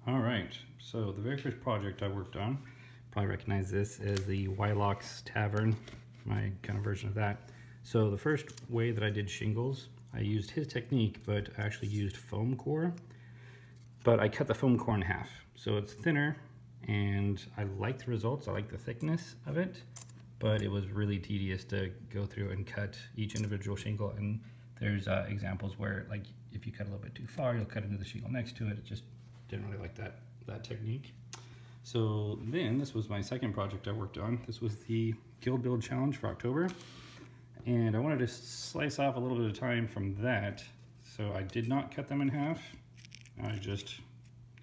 All right, so the very first project I worked on, probably recognize this as the Wylock's Tavern, my kind of version of that. So the first way that I did shingles, I used his technique, but I actually used foam core. But I cut the foam core in half, so it's thinner, and I like the results. I like the thickness of it, but it was really tedious to go through and cut each individual shingle. And there's examples where, like, if you cut a little bit too far, you'll cut into the shingle next to it. It just didn't really like that technique. So then this was my second project I worked on. This was the Guild Build Challenge for October. And I wanted to slice off a little bit of time from that. So I did not cut them in half. I just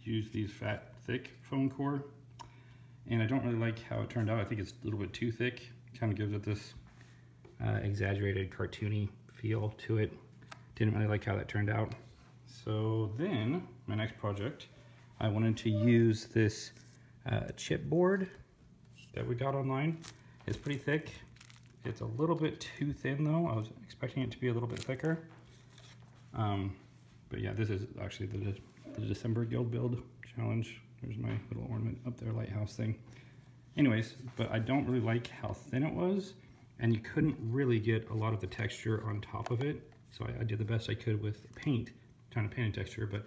used these fat, thick foam core. And I don't really like how it turned out. I think it's a little bit too thick. Kind of gives it this exaggerated, cartoony feel to it. Didn't really like how that turned out. So then, my next project, I wanted to use this chipboard that we got online. It's pretty thick. It's a little bit too thin though. I was expecting it to be a little bit thicker. But yeah, this is actually the December Guild Build Challenge. There's my little ornament up there, lighthouse thing. Anyways, but I don't really like how thin it was, and you couldn't really get a lot of the texture on top of it. So I did the best I could with paint, trying to paint a texture, but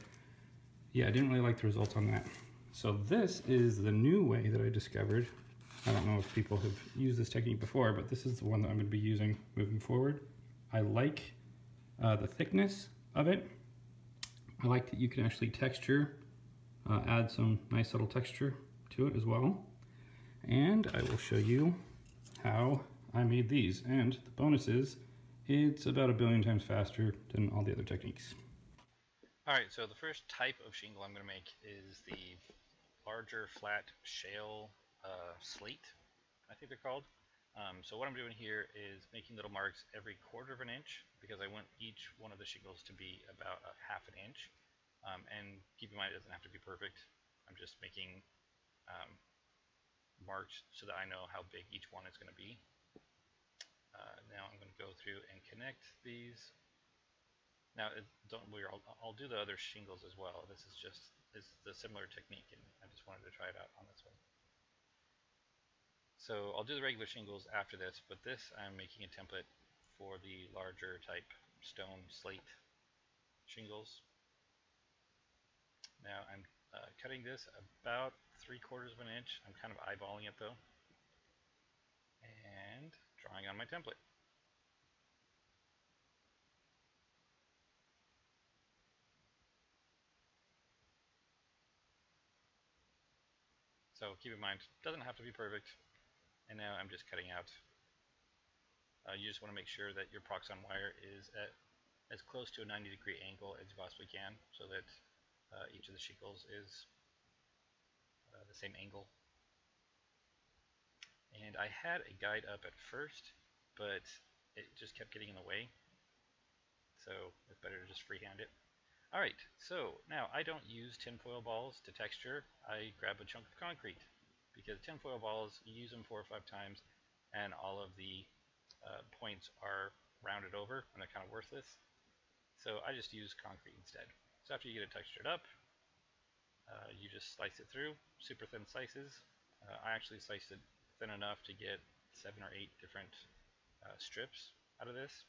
yeah, I didn't really like the results on that. So this is the new way that I discovered. I don't know if people have used this technique before, but this is the one that I'm going to be using moving forward. I like the thickness of it. I like that you can actually texture, add some nice subtle texture to it as well. And I will show you how I made these. And the bonus is, it's about 1 billion times faster than all the other techniques. Alright, so the first type of shingle I'm going to make is the larger flat shale slate, I think they're called. So what I'm doing here is making little marks every 1/4 of an inch, because I want each one of the shingles to be about 1/2 an inch. And keep in mind, it doesn't have to be perfect. I'm just making marks so that I know how big each one is going to be. Now I'm going to go through and connect these. Now, don't worry, I'll do the other shingles as well. This is the similar technique, and I just wanted to try it out on this one. So I'll do the regular shingles after this, but this I'm making a template for the larger type stone slate shingles. Now I'm cutting this about 3/4 of an inch. I'm kind of eyeballing it though, and drawing on my template. So keep in mind, it doesn't have to be perfect. And now I'm just cutting out. You just want to make sure that your proxon wire is at as close to a 90-degree angle as you possibly can, so that each of the shingles is the same angle. And I had a guide up at first, but it just kept getting in the way, so it's better to just freehand it. Alright, so now I don't use tinfoil balls to texture. I grab a chunk of concrete, because tinfoil balls, you use them 4 or 5 times, and all of the points are rounded over, and they're kind of worthless. So I just use concrete instead. So after you get it textured up, you just slice it through, super thin slices. I actually sliced it thin enough to get 7 or 8 different strips out of this.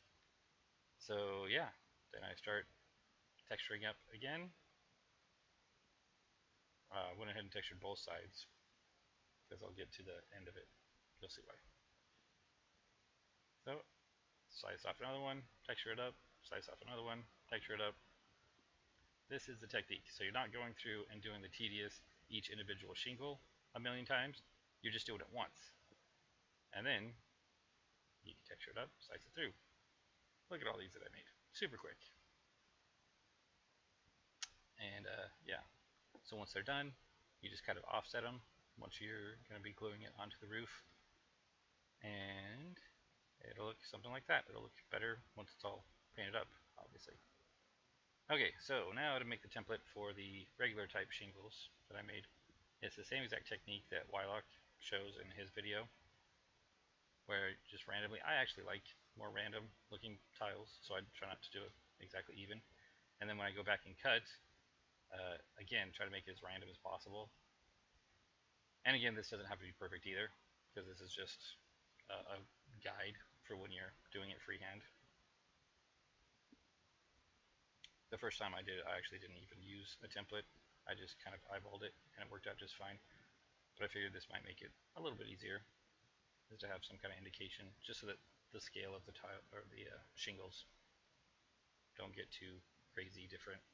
So yeah, then I start texturing up again. Went ahead and textured both sides, because I'll get to the end of it. You'll see why. So slice off another one, texture it up, slice off another one, texture it up. This is the technique. So you're not going through and doing the tedious each individual shingle 1,000,000 times. You're just doing it once. And then you can texture it up, slice it through. Look at all these that I made. Super quick. And yeah, so once they're done, you just kind of offset them once you're going to be gluing it onto the roof. And it'll look something like that. It'll look better once it's all painted up, obviously. Okay, so now to make the template for the regular type shingles that I made. It's the same exact technique that Wylock shows in his video, where just randomly, I actually like more random looking tiles, so I try not to do it exactly even. And then when I go back and cut, again, try to make it as random as possible. And again, this doesn't have to be perfect either, because this is just a guide for when you're doing it freehand. The first time I did it, I actually didn't even use a template. I just kind of eyeballed it, and it worked out just fine. But I figured this might make it a little bit easier, is to have some kind of indication, just so that the scale of the tile or the shingles don't get too crazy different.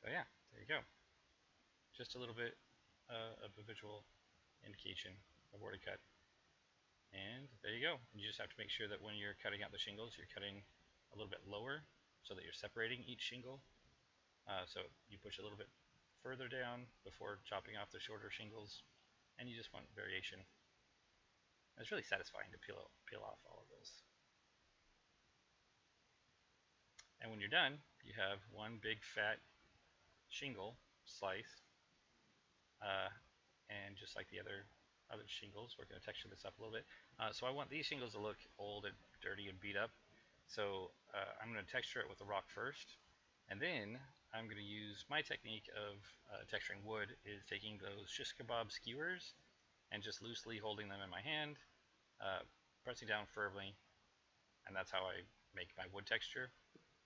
So yeah, there you go. Just a little bit of a visual indication of where to cut. And there you go. You just have to make sure that when you're cutting out the shingles, you're cutting a little bit lower so that you're separating each shingle. So you push a little bit further down before chopping off the shorter shingles, and you just want variation. It's really satisfying to peel off all of those. And when you're done, you have one big fat shingle slice, and just like the other shingles, we're going to texture this up a little bit. So I want these shingles to look old and dirty and beat up. So I'm going to texture it with the rock first, and then I'm going to use my technique of texturing wood, is taking those shish kebab skewers and just loosely holding them in my hand, pressing down firmly, and that's how I make my wood texture.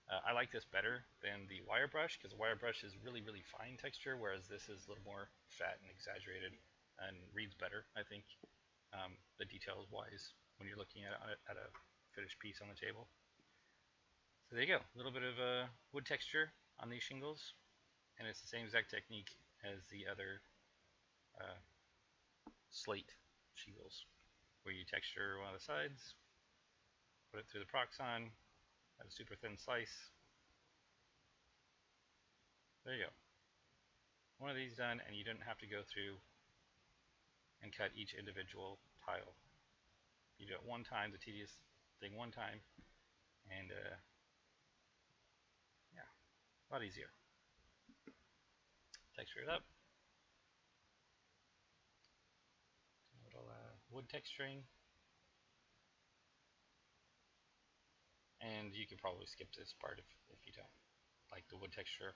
I like this better than the wire brush, because the wire brush is really, really fine texture, whereas this is a little more fat and exaggerated and reads better, I think, the details wise, when you're looking at a finished piece on the table. So there you go, a little bit of wood texture on these shingles, and it's the same exact technique as the other slate shingles, where you texture one of the sides, put it through the Proxon, a super thin slice. There you go. One of these done, and you didn't have to go through and cut each individual tile. You do it one time, the tedious thing one time, and yeah, a lot easier. Texture it up. A little wood texturing. And you can probably skip this part if you don't like the wood texture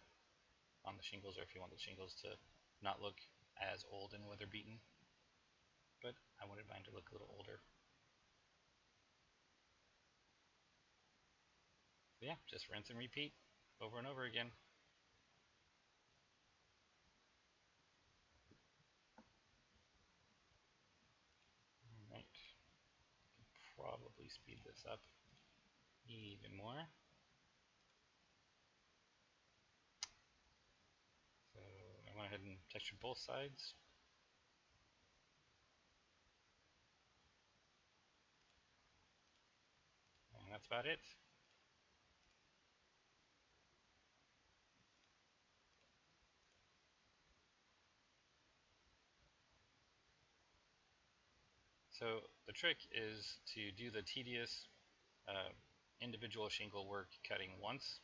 on the shingles, or if you want the shingles to not look as old and weather beaten. But I wanted mine to look a little older. So yeah, just rinse and repeat over and over again. Alright, probably speed this up even more. So I went ahead and textured both sides. And that's about it. So the trick is to do the tedious individual shingle work cutting once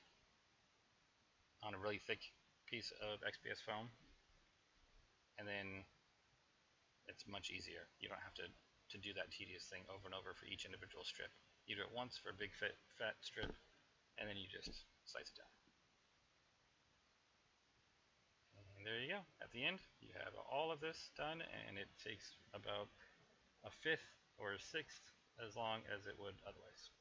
on a really thick piece of XPS foam, and then it's much easier. You don't have to do that tedious thing over and over for each individual strip. You do it once for a big fat strip, and then you just slice it down. And there you go. At the end, you have all of this done, and it takes about a fifth or a sixth as long as it would otherwise.